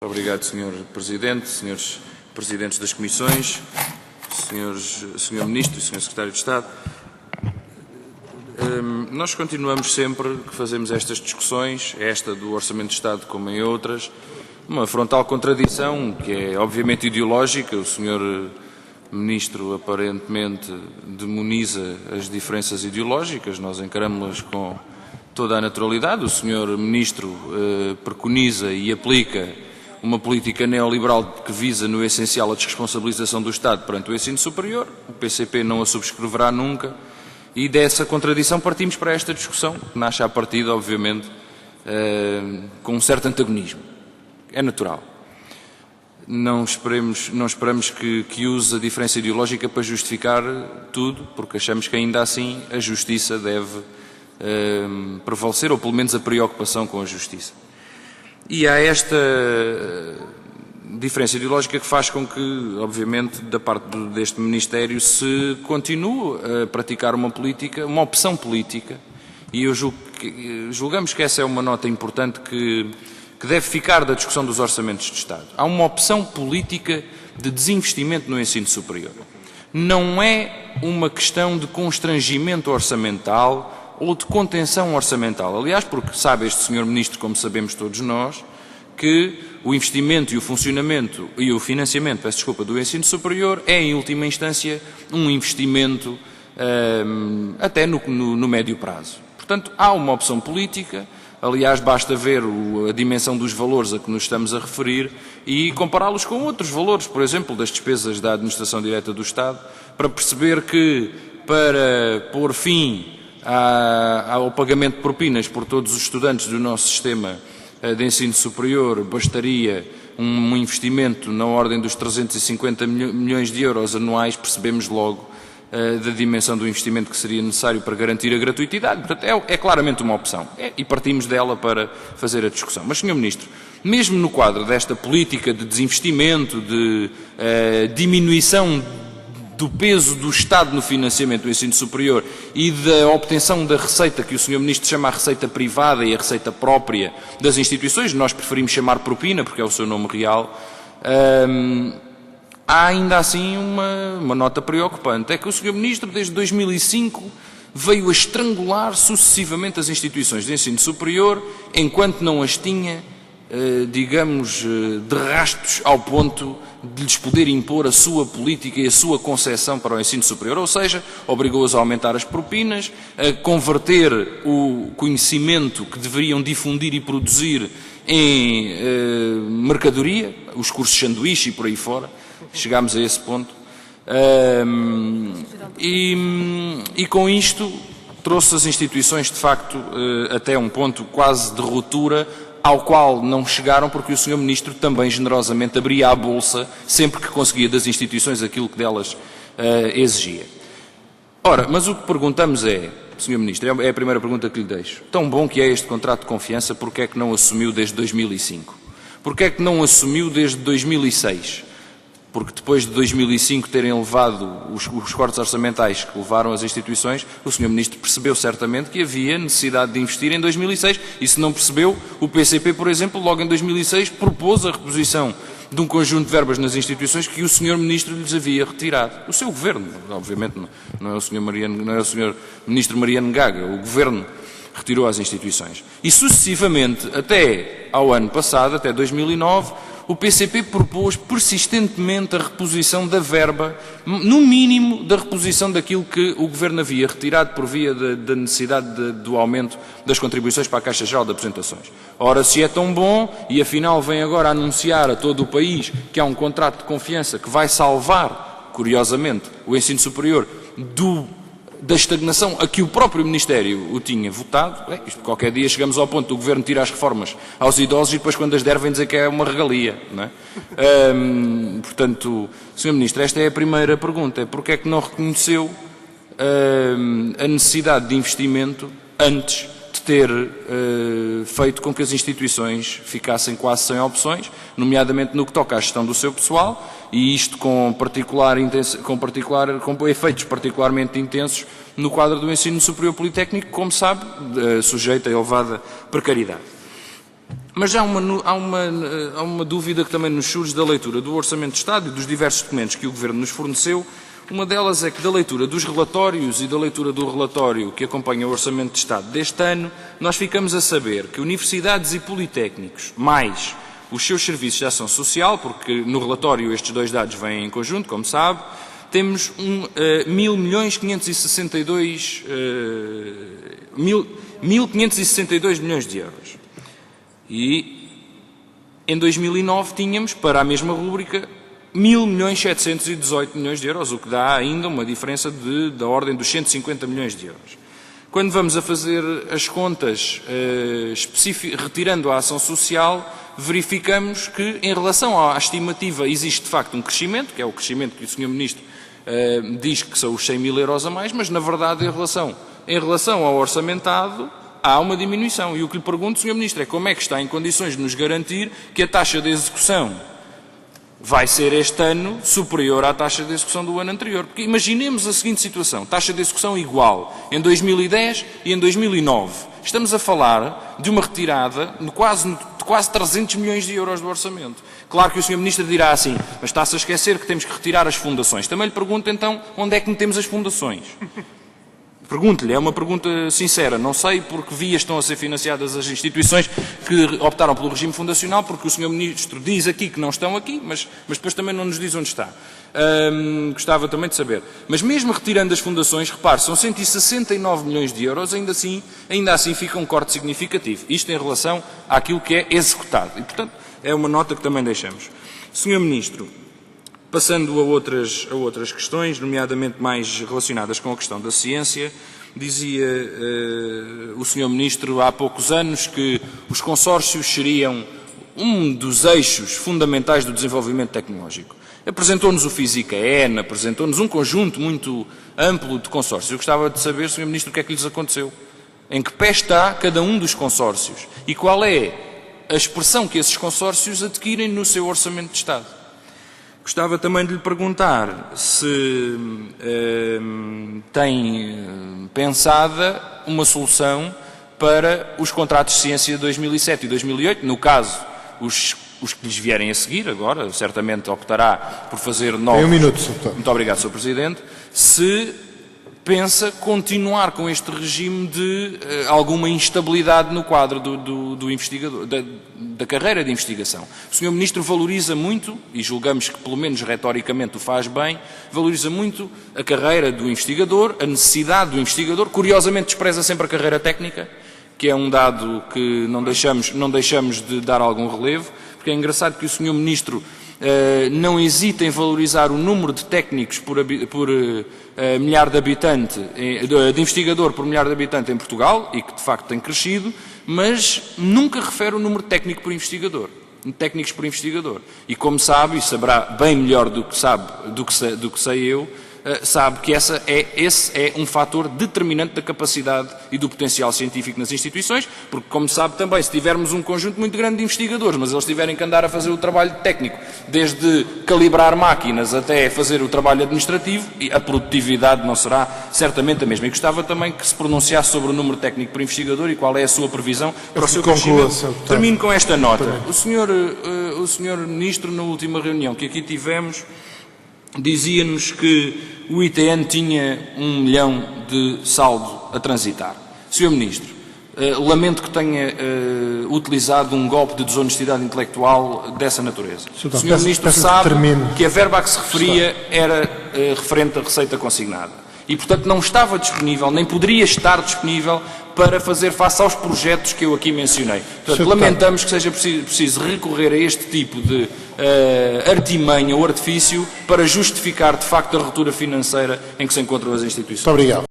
Obrigado, Sr. Presidente, Srs. Presidentes das Comissões, Sr. Ministro e Sr. Secretário de Estado. Nós continuamos sempre que fazemos estas discussões, esta do Orçamento de Estado como em outras, uma frontal contradição que é obviamente ideológica. O Sr. Ministro aparentemente demoniza as diferenças ideológicas, nós encaramos-las com toda a naturalidade. O Sr. Ministro preconiza e aplica uma política neoliberal que visa, no essencial, a desresponsabilização do Estado perante o ensino superior. O PCP não a subscreverá nunca e dessa contradição partimos para esta discussão, que nasce à partida, obviamente, com um certo antagonismo. É natural. Não esperamos que use a diferença ideológica para justificar tudo, porque achamos que ainda assim a justiça deve prevalecer, ou pelo menos a preocupação com a justiça. E há esta diferença ideológica que faz com que, obviamente, da parte deste Ministério se continue a praticar uma política, uma opção política, e julgamos que essa é uma nota importante que deve ficar da discussão dos orçamentos de Estado. Há uma opção política de desinvestimento no ensino superior. Não é uma questão de constrangimento orçamental ou de contenção orçamental. Aliás, porque sabe este Sr. Ministro, como sabemos todos nós, que o investimento e o funcionamento e o financiamento, do ensino superior é, em última instância, um investimento até no médio prazo. Portanto, há uma opção política. Aliás, basta ver a dimensão dos valores a que nos estamos a referir e compará-los com outros valores, por exemplo, das despesas da administração direta do Estado, para perceber que, para pôr fim ao pagamento de propinas por todos os estudantes do nosso sistema de ensino superior, bastaria um investimento na ordem dos 350 milhões de euros anuais. Percebemos logo da dimensão do investimento que seria necessário para garantir a gratuitidade. Portanto, é claramente uma opção e partimos dela para fazer a discussão. Mas, Sr. Ministro, mesmo no quadro desta política de desinvestimento, de diminuição do peso do Estado no financiamento do ensino superior e da obtenção da receita que o Sr. Ministro chama a receita privada e a receita própria das instituições, nós preferimos chamar propina porque é o seu nome real, há ainda assim uma nota preocupante. É que o Sr. Ministro, desde 2005, veio a estrangular sucessivamente as instituições de ensino superior enquanto não as tinha, digamos, de rastos ao ponto de lhes poder impor a sua política e a sua concepção para o ensino superior. Ou seja, obrigou-as a aumentar as propinas, a converter o conhecimento que deveriam difundir e produzir em mercadoria, os cursos sanduíche e por aí fora. Chegámos a esse ponto. E com isto trouxe as instituições, de facto, até um ponto quase de ruptura, ao qual não chegaram porque o Sr. Ministro também generosamente abria a bolsa sempre que conseguia das instituições aquilo que delas exigia. Ora, mas o que perguntamos é, Sr. Ministro, é a primeira pergunta que lhe deixo, tão bom que é este contrato de confiança, porque é que não assumiu desde 2005? Porque é que não assumiu desde 2006? Porque depois de 2005 terem levado os cortes orçamentais que levaram as instituições, o Sr. Ministro percebeu certamente que havia necessidade de investir em 2006 e, se não percebeu, o PCP, por exemplo, logo em 2006 propôs a reposição de um conjunto de verbas nas instituições que o Sr. Ministro lhes havia retirado. O seu Governo, obviamente, não é o Sr. Ministro Mariano Gaga, o Governo retirou às instituições. E sucessivamente, até ao ano passado, até 2009, o PCP propôs persistentemente a reposição da verba, no mínimo da reposição daquilo que o Governo havia retirado por via da necessidade do aumento das contribuições para a Caixa Geral de Apresentações. Ora, se é tão bom e afinal vem agora anunciar a todo o país que há um contrato de confiança que vai salvar, curiosamente, o ensino superior da estagnação a que o próprio Ministério o tinha votado, qualquer dia chegamos ao ponto do Governo tirar as reformas aos idosos e depois, quando as der, vem dizer que é uma regalia. Não é? Portanto, Sr. Ministro, esta é a primeira pergunta. Porque é que não reconheceu a necessidade de investimento antes de ter feito com que as instituições ficassem quase sem opções, nomeadamente no que toca à gestão do seu pessoal, e isto com efeitos particularmente intensos no quadro do ensino superior politécnico, como sabe, sujeito a elevada precariedade. Mas há uma dúvida que também nos surge da leitura do Orçamento de Estado e dos diversos documentos que o Governo nos forneceu. Uma delas é que da leitura dos relatórios e da leitura do relatório que acompanha o Orçamento de Estado deste ano, nós ficamos a saber que universidades e politécnicos, mais os seus serviços de ação social, porque no relatório estes dois dados vêm em conjunto, como sabe, temos 1.562 milhões de euros. E em 2009 tínhamos, para a mesma rúbrica, 1.718 milhões de euros, o que dá ainda uma diferença da ordem dos 150 milhões de euros. Quando vamos a fazer as contas, retirando a ação social, verificamos que, em relação à estimativa, existe de facto um crescimento, que é o crescimento que o Sr. Ministro diz que são os 100 mil euros a mais, mas, na verdade, em relação ao orçamentado, há uma diminuição. E o que lhe pergunto, Sr. Ministro, é como é que está em condições de nos garantir que a taxa de execução vai ser este ano superior à taxa de execução do ano anterior. Porque imaginemos a seguinte situação, taxa de execução igual em 2010 e em 2009. Estamos a falar de uma retirada de quase 300 milhões de euros do orçamento. Claro que o Sr. Ministro dirá assim, mas está-se a esquecer que temos que retirar as fundações. Também lhe pergunto então, onde é que metemos as fundações? Pergunto-lhe, é uma pergunta sincera, não sei porque vias estão a ser financiadas as instituições que optaram pelo regime fundacional, porque o Sr. Ministro diz aqui que não estão aqui, mas depois também não nos diz onde está. Gostava também de saber. Mas mesmo retirando as fundações, repare, são 169 milhões de euros, ainda assim fica um corte significativo. Isto em relação àquilo que é executado. E, portanto, é uma nota que também deixamos. Sr. Ministro, passando a outras questões, nomeadamente mais relacionadas com a questão da ciência, dizia o Sr. Ministro há poucos anos que os consórcios seriam um dos eixos fundamentais do desenvolvimento tecnológico. Apresentou-nos o Fisicaen, apresentou-nos um conjunto muito amplo de consórcios. Eu gostava de saber, Sr. Ministro, o que é que lhes aconteceu? Em que pé está cada um dos consórcios? E qual é a expressão que esses consórcios adquirem no seu Orçamento de Estado? Gostava também de lhe perguntar se tem pensada uma solução para os contratos de ciência de 2007 e 2008, no caso, os que lhes vierem a seguir, agora, certamente optará por fazer novos. Tem um minuto, Sr. Deputado. Muito obrigado, Sr. Presidente. Se pensa continuar com este regime de alguma instabilidade no quadro do investigador, da carreira de investigação. O Sr. Ministro valoriza muito, e julgamos que pelo menos retoricamente o faz bem, valoriza muito a carreira do investigador, a necessidade do investigador, curiosamente despreza sempre a carreira técnica, que é um dado que não deixamos de dar algum relevo, porque é engraçado que o Sr. Ministro não hesita em valorizar o número de técnicos por milhar de habitante, de investigador por milhar de habitante em Portugal, e que de facto tem crescido, mas nunca refere o número de técnico por investigador. Técnicos por investigador. E como sabe, e saberá bem melhor do que sei eu, sabe que esse é um fator determinante da capacidade e do potencial científico nas instituições, porque, como sabe também, se tivermos um conjunto muito grande de investigadores, mas eles tiverem que andar a fazer o trabalho técnico, desde calibrar máquinas até fazer o trabalho administrativo, a produtividade não será certamente a mesma. E gostava também que se pronunciasse sobre o número técnico por investigador e qual é a sua previsão para o seu crescimento. Termino com esta nota. O senhor Ministro, na última reunião que aqui tivemos, dizia-nos que o ITN tinha 1 milhão de saldo a transitar. Sr. Ministro, lamento que tenha utilizado um golpe de desonestidade intelectual dessa natureza. O Sr. Ministro sabe que a verba a que se referia era referente à receita consignada. E, portanto, não estava disponível, nem poderia estar disponível para fazer face aos projetos que eu aqui mencionei. Portanto, lamentamos que seja preciso recorrer a este tipo de artimanha ou artifício para justificar, de facto, a ruptura financeira em que se encontram as instituições. Muito obrigado.